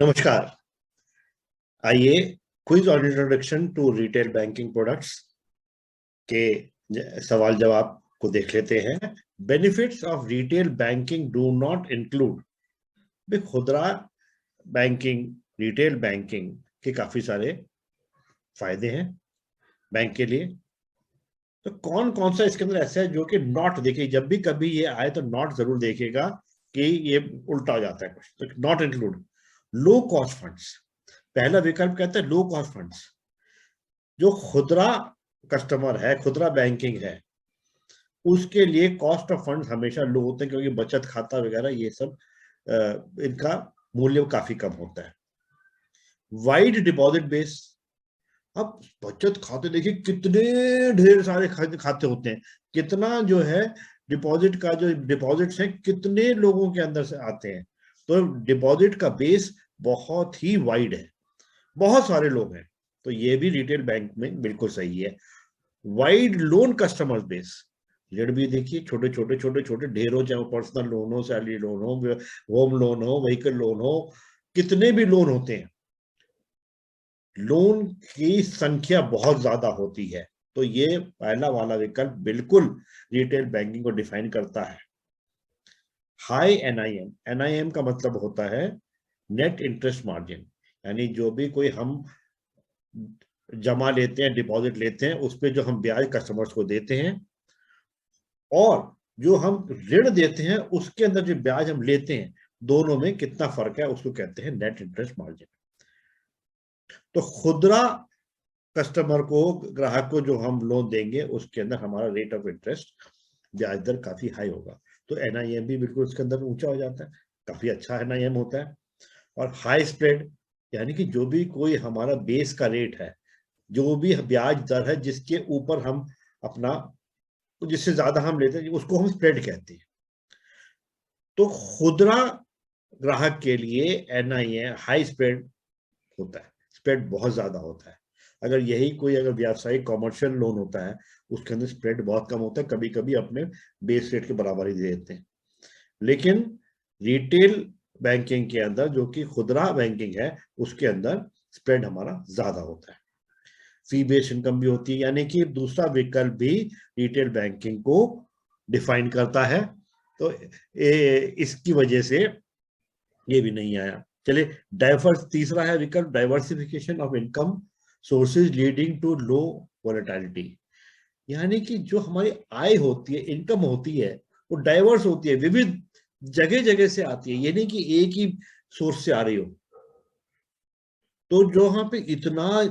नमस्कार। आइए क्विज और introduction to retail banking products के सवाल जवाब को देख लेते हैं। Benefits of retail banking do not include. खुदरा बैंकिंग, रिटेल बैंकिंग के काफी सारे फायदे हैं बैंक के लिए। तो कौन कौन सा इसके अंदर ऐसा है जो कि नॉट देखिए, जब भी कभी ये आए तो नॉट जरूर देखेगा कि ये उल्टा हो जाता है कुछ। तो not include low cost funds. पहला विकल्प कहता है लो कॉस्ट फंड्स। जो खुदरा कस्टमर है, खुदरा बैंकिंग है, उसके लिए कॉस्ट ऑफ फंड हमेशा लो होते हैं, क्योंकि बचत खाता वगैरह ये सब इनका मूल्य काफी कम होता है। Wide deposit base. अब बचत खाते देखिए कितने ढेर सारे खाते होते हैं, कितना जो है डिपॉजिट का जो डिपॉजिट्स हैं कितने लोगों के अंदर से आते हैं। तो डिपॉजिट का बेस बहुत ही वाइड है, बहुत सारे लोग हैं। तो ये भी रिटेल बैंक में बिल्कुल सही है। Wide loan customer base. ऋण भी देखिए छोटे छोटे छोटे छोटे ढेर हो, चाहे वो पर्सनल लोन हो, सैलरी लोन हो, होम लोन हो, व्हीकल लोन हो, कितने भी लोन होते हैं, लोन की संख्या बहुत ज्यादा होती है। तो ये पहला वाला विकल्प बिल्कुल रिटेल बैंकिंग को डिफाइन करता है। High NIM. एनआईएम का मतलब होता है नेट इंटरेस्ट मार्जिन, यानी जो भी कोई हम जमा लेते हैं, डिपॉजिट लेते हैं, उस पर जो हम ब्याज कस्टमर्स को देते हैं, और जो हम ऋण देते हैं उसके अंदर जो ब्याज हम लेते हैं, दोनों में कितना फर्क है, उसको कहते हैं नेट इंटरेस्ट मार्जिन। तो खुदरा कस्टमर को, ग्राहक को जो हम लोन देंगे उसके अंदर हमारा रेट ऑफ इंटरेस्ट, ब्याज दर काफी हाई होगा। तो एनआईएम भी बिल्कुल उसके अंदर ऊंचा हो जाता है, काफी अच्छा एनआईएम होता है। और हाई स्प्रेड, यानी कि जो भी कोई हमारा बेस का रेट है, जो भी ब्याज दर है जिसके ऊपर हम अपना, जिससे ज्यादा हम लेते हैं, उसको हम स्प्रेड कहते हैं। तो खुदरा ग्राहक के लिए एनआईएम हाई स्प्रेड होता है, स्प्रेड बहुत ज्यादा होता है। अगर यही कोई अगर व्यावसायिक कॉमर्शियल लोन होता है, उसके अंदर स्प्रेड बहुत कम होता है, कभी कभी अपने बेस रेट के बराबर ही दे देते हैं। लेकिन रिटेल बैंकिंग के अंदर, जो कि खुदरा बैंकिंग है, उसके अंदर स्प्रेड हमारा ज्यादा होता है। फी बेस्ड इनकम भी होती है, यानी कि दूसरा विकल्प भी रिटेल बैंकिंग को डिफाइन करता है। तो इसकी वजह से ये भी नहीं आया। चलिए, तीसरा है विकल्प diversification of income sources leading to low volatility. यानी कि जो हमारी आय होती है, इनकम होती है, वो डाइवर्स होती है, विविध जगह जगह से आती है, ये नहीं कि एक ही सोर्स से आ रही हो। तो जो यहाँ पे इतना,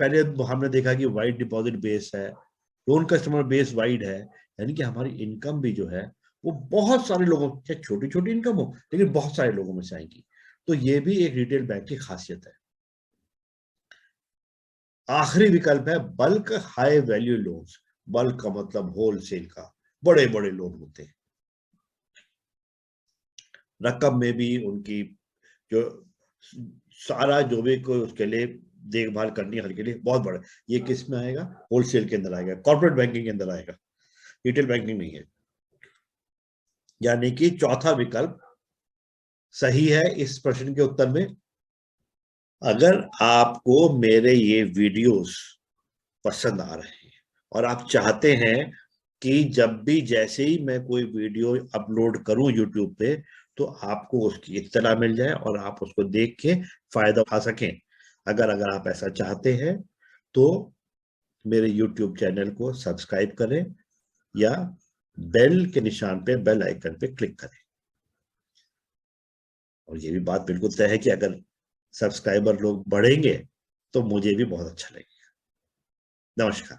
पहले हमने देखा कि वाइड डिपॉजिट बेस है, लोन कस्टमर बेस वाइड है, यानी कि हमारी इनकम भी जो है वो बहुत सारे लोगों, चाहे छोटी छोटी इनकम हो, लेकिन बहुत सारे लोगों में से आएगी। तो ये भी एक रिटेल बैंक की खासियत है। आखिरी विकल्प है bulk high value loans. Bulk का मतलब होलसेल का, बड़े बड़े लोन होते हैं, रकम में भी उनकी जो सारा जो भी कोई उसके लिए देखभाल करनी है, हर के लिए बहुत बड़ा। ये किस में आएगा? होलसेल के अंदर आएगा, कॉर्पोरेट बैंकिंग के अंदर आएगा, रिटेल बैंकिंग नहीं है। यानी कि चौथा विकल्प सही है इस प्रश्न के उत्तर में। अगर आपको मेरे ये वीडियोस पसंद आ रहे हैं और आप चाहते हैं कि जब भी, जैसे ही मैं कोई वीडियो अपलोड करूं यूट्यूब पे, तो आपको उसकी इत्तला मिल जाए और आप उसको देख के फायदा उठा सकें, अगर अगर आप ऐसा चाहते हैं, तो मेरे यूट्यूब चैनल को सब्सक्राइब करें या बेल के निशान पे, बेल आइकन पे क्लिक करें। और ये भी बात बिल्कुल तय है कि अगर सब्सक्राइबर लोग बढ़ेंगे तो मुझे भी बहुत अच्छा लगेगा। नमस्कार।